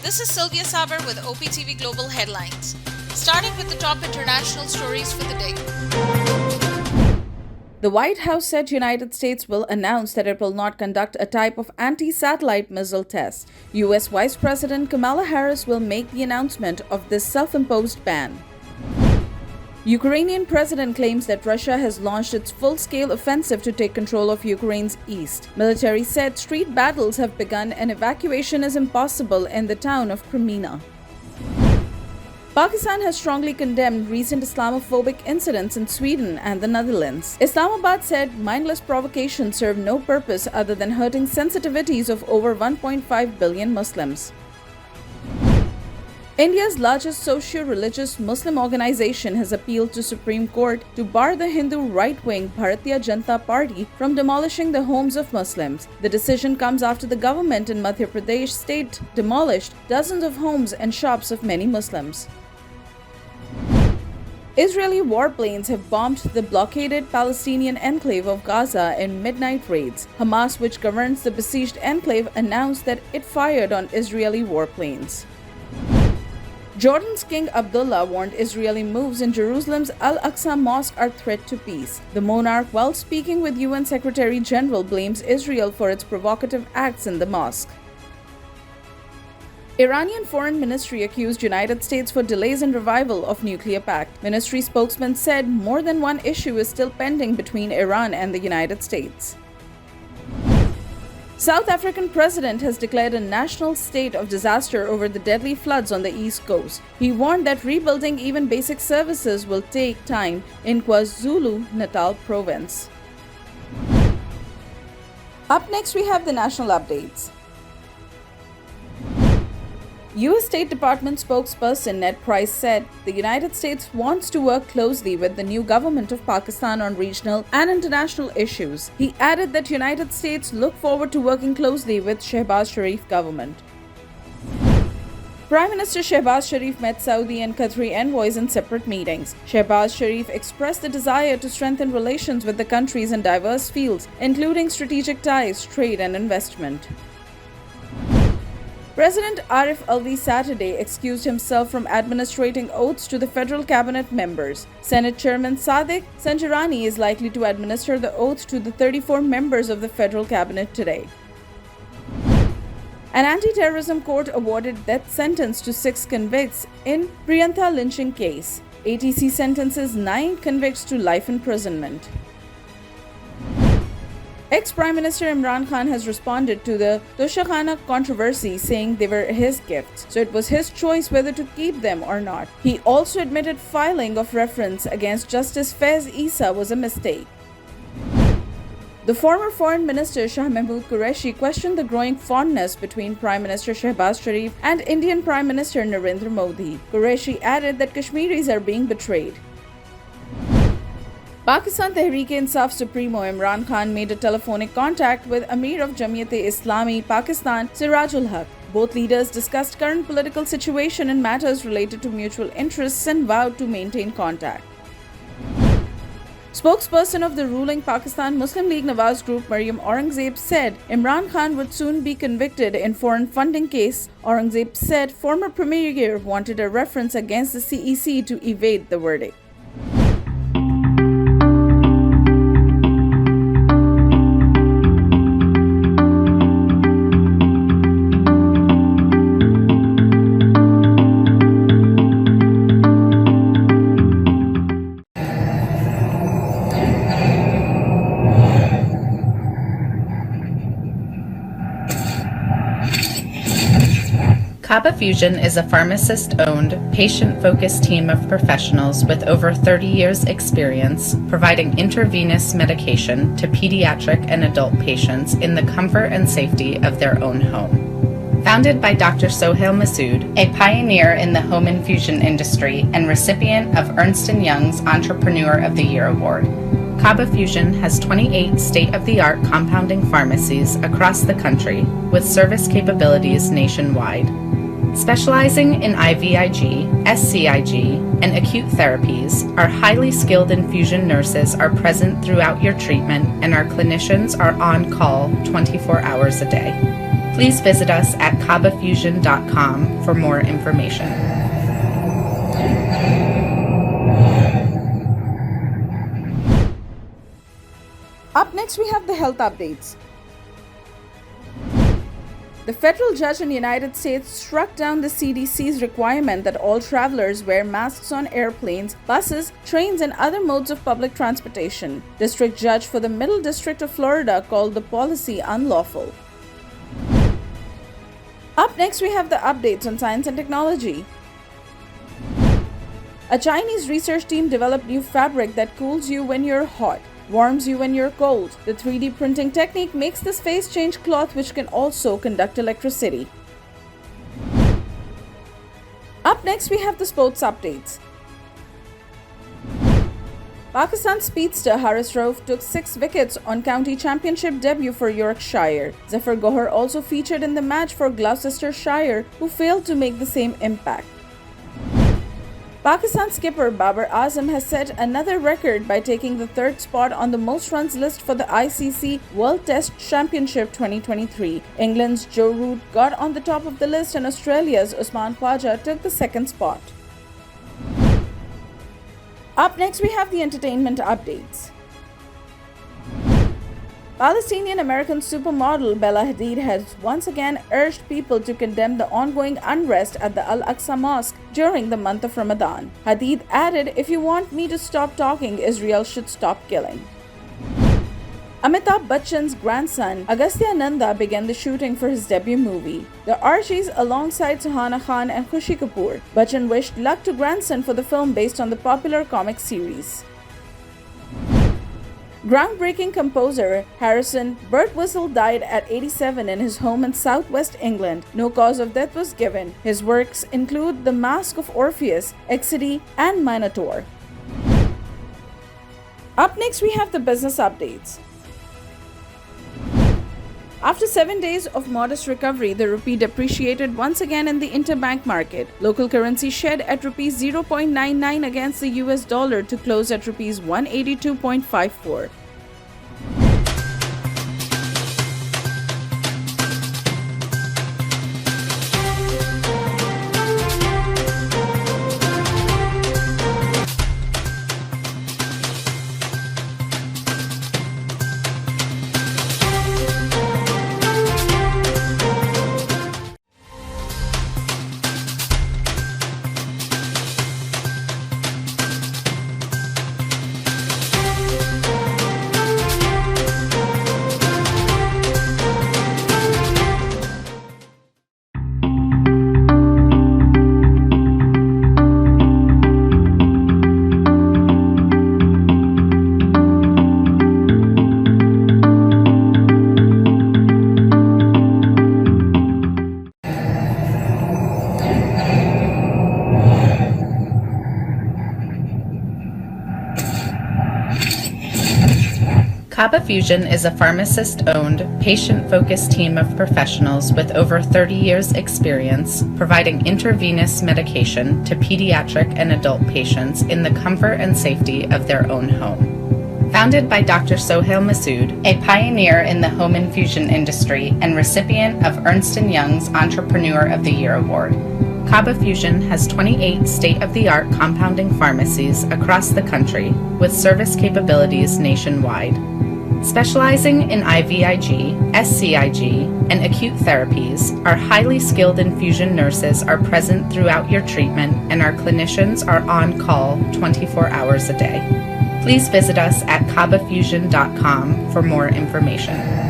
This is Sylvia Saber with OpTv Global headlines. Starting with the top international stories for the day. The White House said United States will announce that it will not conduct a type of anti-satellite missile test. U.S. Vice President Kamala Harris will make the announcement of this self-imposed ban. Ukrainian president claims that Russia has launched its full-scale offensive to take control of Ukraine's east. Military said street battles have begun and evacuation is impossible in the town of Crimea. Pakistan has strongly condemned recent Islamophobic incidents in Sweden and the Netherlands. Islamabad said mindless provocations serve no purpose other than hurting sensitivities of over 1.5 billion Muslims. India's largest socio-religious Muslim organization has appealed to Supreme Court to bar the Hindu right-wing Bharatiya Janata Party from demolishing the homes of Muslims. The decision comes after the government in Madhya Pradesh state demolished dozens of homes and shops of many Muslims. Israeli warplanes have bombed the blockaded Palestinian enclave of Gaza in midnight raids. Hamas, which governs the besieged enclave, announced that it fired on Israeli warplanes. Jordan's King Abdullah warned Israeli moves in Jerusalem's Al-Aqsa Mosque are threat to peace. The monarch, while speaking with UN Secretary General, blames Israel for its provocative acts in the mosque. Iranian Foreign Ministry accused United States for delays in revival of nuclear pact. Ministry spokesman said more than one issue is still pending between Iran and the United States. South African president has declared a national state of disaster over the deadly floods on the East Coast. He warned that rebuilding even basic services will take time in KwaZulu-Natal province. Up next, we have the national updates. U.S. State Department spokesperson Ned Price said the United States wants to work closely with the new government of Pakistan on regional and international issues. He added that United States look forward to working closely with Shehbaz Sharif government. Prime Minister Shehbaz Sharif met Saudi and Qatari envoys in separate meetings. Shehbaz Sharif expressed the desire to strengthen relations with the countries in diverse fields, including strategic ties, trade and investment. President Arif Alvi Saturday excused himself from administrating oaths to the federal cabinet members. Senate Chairman Sadiq Sanjarani is likely to administer the oath to the 34 members of the federal cabinet today. An anti-terrorism court awarded death sentence to 6 convicts in Priyantha lynching case. ATC sentences 9 convicts to life imprisonment. Ex-Prime Minister Imran Khan has responded to the Toshakhana controversy, saying they were his gifts, so it was his choice whether to keep them or not. He also admitted filing of reference against Justice Faiz Issa was a mistake. The former Foreign Minister Shah Mahmood Qureshi questioned the growing fondness between Prime Minister Shehbaz Sharif and Indian Prime Minister Narendra Modi. Qureshi added that Kashmiris are being betrayed. Pakistan Tehreek-e-Insaf Supremo Imran Khan made a telephonic contact with Amir of Jamiyat-e-Islami Pakistan Sirajul Haq. Both leaders discussed current political situation and matters related to mutual interests and vowed to maintain contact. Spokesperson of the ruling Pakistan Muslim League Nawaz Group Maryam Aurangzeb said Imran Khan would soon be convicted in foreign funding case. Aurangzeb said former Premier wanted a reference against the CEC to evade the verdict. Kaba Fusion is a pharmacist-owned, patient-focused team of professionals with over 30 years' experience providing intravenous medication to pediatric and adult patients in the comfort and safety of their own home. Founded by Dr. Sohail Masood, a pioneer in the home infusion industry and recipient of Ernst & Young's Entrepreneur of the Year Award, Kaba Fusion has 28 state-of-the-art compounding pharmacies across the country with service capabilities nationwide. Specializing in IVIG, SCIG, and acute therapies, our highly skilled infusion nurses are present throughout your treatment and our clinicians are on call 24 hours a day. Please visit us at kabafusion.com for more information. Up next, we have the health updates. The federal judge in the United States struck down the CDC's requirement that all travelers wear masks on airplanes, buses, trains, and other modes of public transportation. District Judge for the Middle District of Florida called the policy unlawful. Up next, we have the updates on science and technology. A Chinese research team developed new fabric that cools you when you're hot, warms you when you're cold. The 3D printing technique makes this phase change cloth which can also conduct electricity. Up next, we have the sports updates. Pakistan speedster Haris Rauf took 6 wickets on county championship debut for Yorkshire. Zafar Gohar also featured in the match for Gloucestershire, who failed to make the same impact. Pakistan skipper Babar Azam has set another record by taking the 3rd spot on the most runs list for the ICC World Test Championship 2023. England's Joe Root got on the top of the list and Australia's Usman Khawaja took the 2nd spot. Up next, we have the entertainment updates. Palestinian-American supermodel Bella Hadid has once again urged people to condemn the ongoing unrest at the Al-Aqsa Mosque during the month of Ramadan. Hadid added, "If you want me to stop talking, Israel should stop killing." Amitabh Bachchan's grandson, Agastya Nanda, began the shooting for his debut movie, The Archies, alongside Suhana Khan and Khushi Kapoor. Bachchan wished luck to grandson for the film based on the popular comic series. Groundbreaking composer Harrison Birtwistle died at 87 in his home in southwest England. No cause of death was given. His works include The Mask of Orpheus, Exidy, and Minotaur. Up next, we have the business updates. After 7 days of modest recovery, the rupee depreciated once again in the interbank market. Local currency shed at rupees 0.99 against the US dollar to close at rupees 182.54. Kaba Fusion is a pharmacist-owned, patient-focused team of professionals with over 30 years' experience providing intravenous medication to pediatric and adult patients in the comfort and safety of their own home. Founded by Dr. Sohail Masood, a pioneer in the home infusion industry and recipient of Ernst & Young's Entrepreneur of the Year Award, Kaba Fusion has 28 state-of-the-art compounding pharmacies across the country with service capabilities nationwide. Specializing in IVIG, SCIG, and acute therapies, our highly skilled infusion nurses are present throughout your treatment and our clinicians are on call 24 hours a day. Please visit us at kabafusion.com for more information.